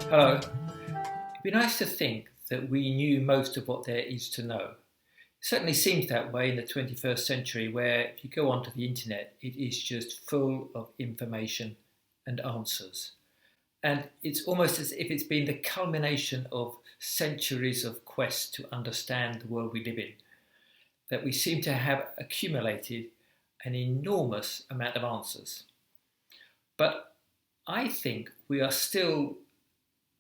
Hello. It'd be nice to think that we knew most of what there is to know. It certainly seems that way in the 21st century, where if you go onto the internet, it is just full of information and answers. And it's almost as if it's been the culmination of centuries of quest to understand the world we live in, that we seem to have accumulated an enormous amount of answers. But I think we are still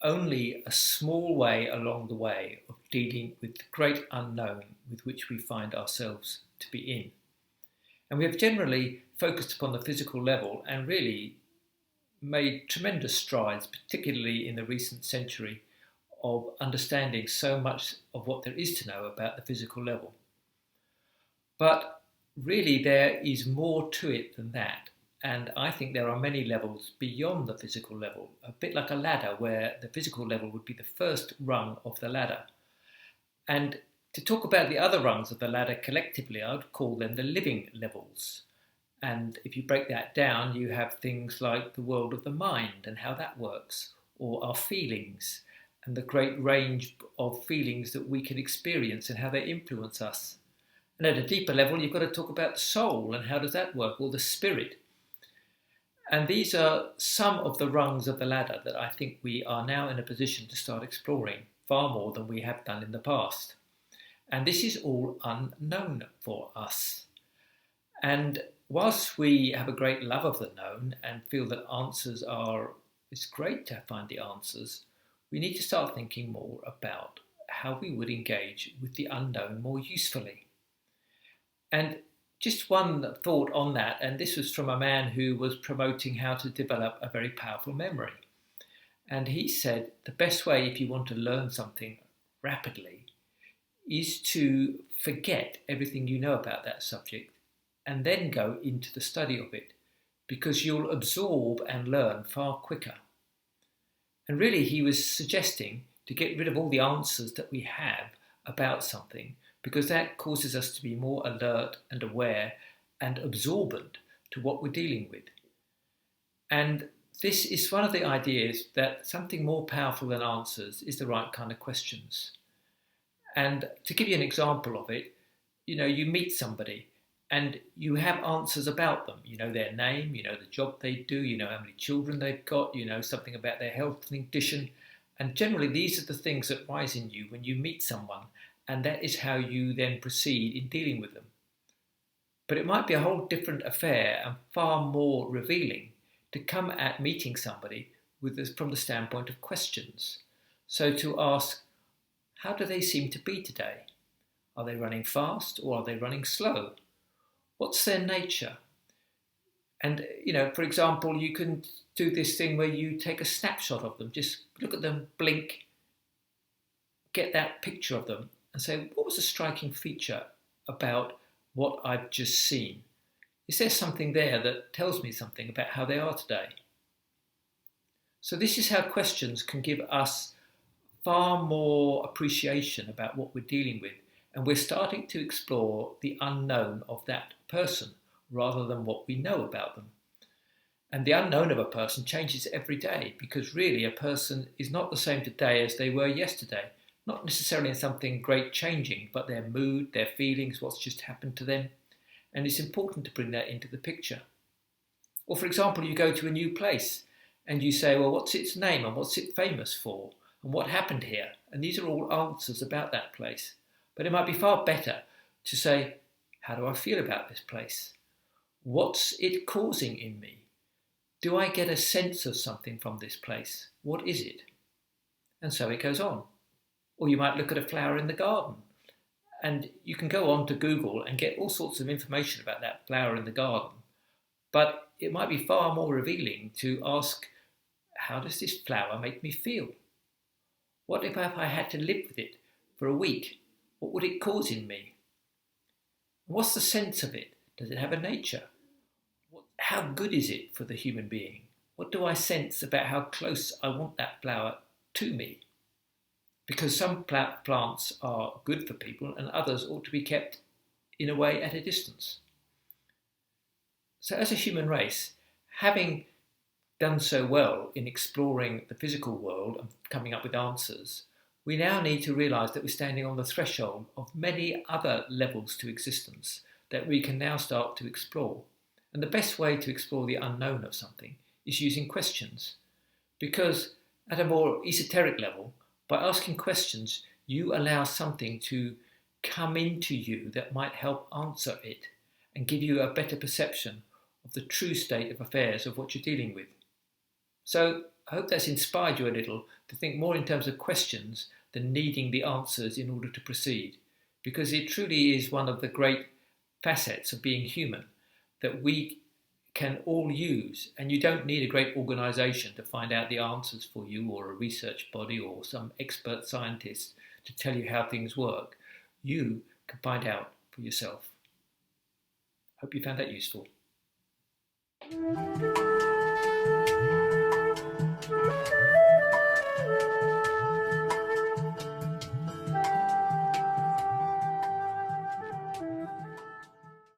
only a small way along the way of dealing with the great unknown with which we find ourselves to be in. And we have generally focused upon the physical level and really made tremendous strides, particularly in the recent century, of understanding so much of what there is to know about the physical level. But really, there is more to it than that. And I think there are many levels beyond the physical level, a bit like a ladder, where the physical level would be the first rung of the ladder. And to talk about the other rungs of the ladder collectively, I would call them the living levels. And if you break that down, you have things like the world of the mind and how that works, or our feelings and the great range of feelings that we can experience and how they influence us. And at a deeper level, you've got to talk about the soul and how does that work, or the spirit. And these are some of the rungs of the ladder that I think we are now in a position to start exploring far more than we have done in the past. And this is all unknown for us. And whilst we have a great love of the known and feel that it's great to find the answers, we need to start thinking more about how we would engage with the unknown more usefully. And just one thought on that, and this was from a man who was promoting how to develop a very powerful memory. And he said the best way if you want to learn something rapidly is to forget everything you know about that subject and then go into the study of it, because you'll absorb and learn far quicker. And really, he was suggesting to get rid of all the answers that we have about something, because that causes us to be more alert and aware and absorbent to what we're dealing with. And this is one of the ideas that something more powerful than answers is the right kind of questions. And to give you an example of it, you meet somebody and you have answers about them. You know their name, you know the job they do, you know how many children they've got, you know something about their health condition. And generally, these are the things that rise in you when you meet someone, and that is how you then proceed in dealing with them. But it might be a whole different affair and far more revealing to come at meeting somebody from the standpoint of questions. So to ask, how do they seem to be today? Are they running fast or are they running slow? What's their nature? And, for example, you can do this thing where you take a snapshot of them, just look at them, blink, get that picture of them, and say, what was a striking feature about what I've just seen? Is there something there that tells me something about how they are today? So this is how questions can give us far more appreciation about what we're dealing with, and we're starting to explore the unknown of that person rather than what we know about them. And the unknown of a person changes every day, because really a person is not the same today as they were yesterday. Not necessarily in something great changing, but their mood, their feelings, what's just happened to them. And it's important to bring that into the picture. Or for example, you go to a new place and you say, well, what's its name and what's it famous for? And what happened here? And these are all answers about that place. But it might be far better to say, how do I feel about this place? What's it causing in me? Do I get a sense of something from this place? What is it? And so it goes on. Or you might look at a flower in the garden, and you can go on to Google and get all sorts of information about that flower in the garden. But it might be far more revealing to ask, how does this flower make me feel? What if I had to live with it for a week? What would it cause in me? What's the sense of it? Does it have a nature? How good is it for the human being? What do I sense about how close I want that flower to me? Because some plants are good for people and others ought to be kept in a way at a distance. So as a human race, having done so well in exploring the physical world and coming up with answers, we now need to realize that we're standing on the threshold of many other levels to existence that we can now start to explore. And the best way to explore the unknown of something is using questions. Because at a more esoteric level, by asking questions, you allow something to come into you that might help answer it and give you a better perception of the true state of affairs of what you're dealing with. So I hope that's inspired you a little to think more in terms of questions than needing the answers in order to proceed, because it truly is one of the great facets of being human that we can all use, and you don't need a great organisation to find out the answers for you, or a research body or some expert scientist to tell you how things work. You can find out for yourself. Hope you found that useful.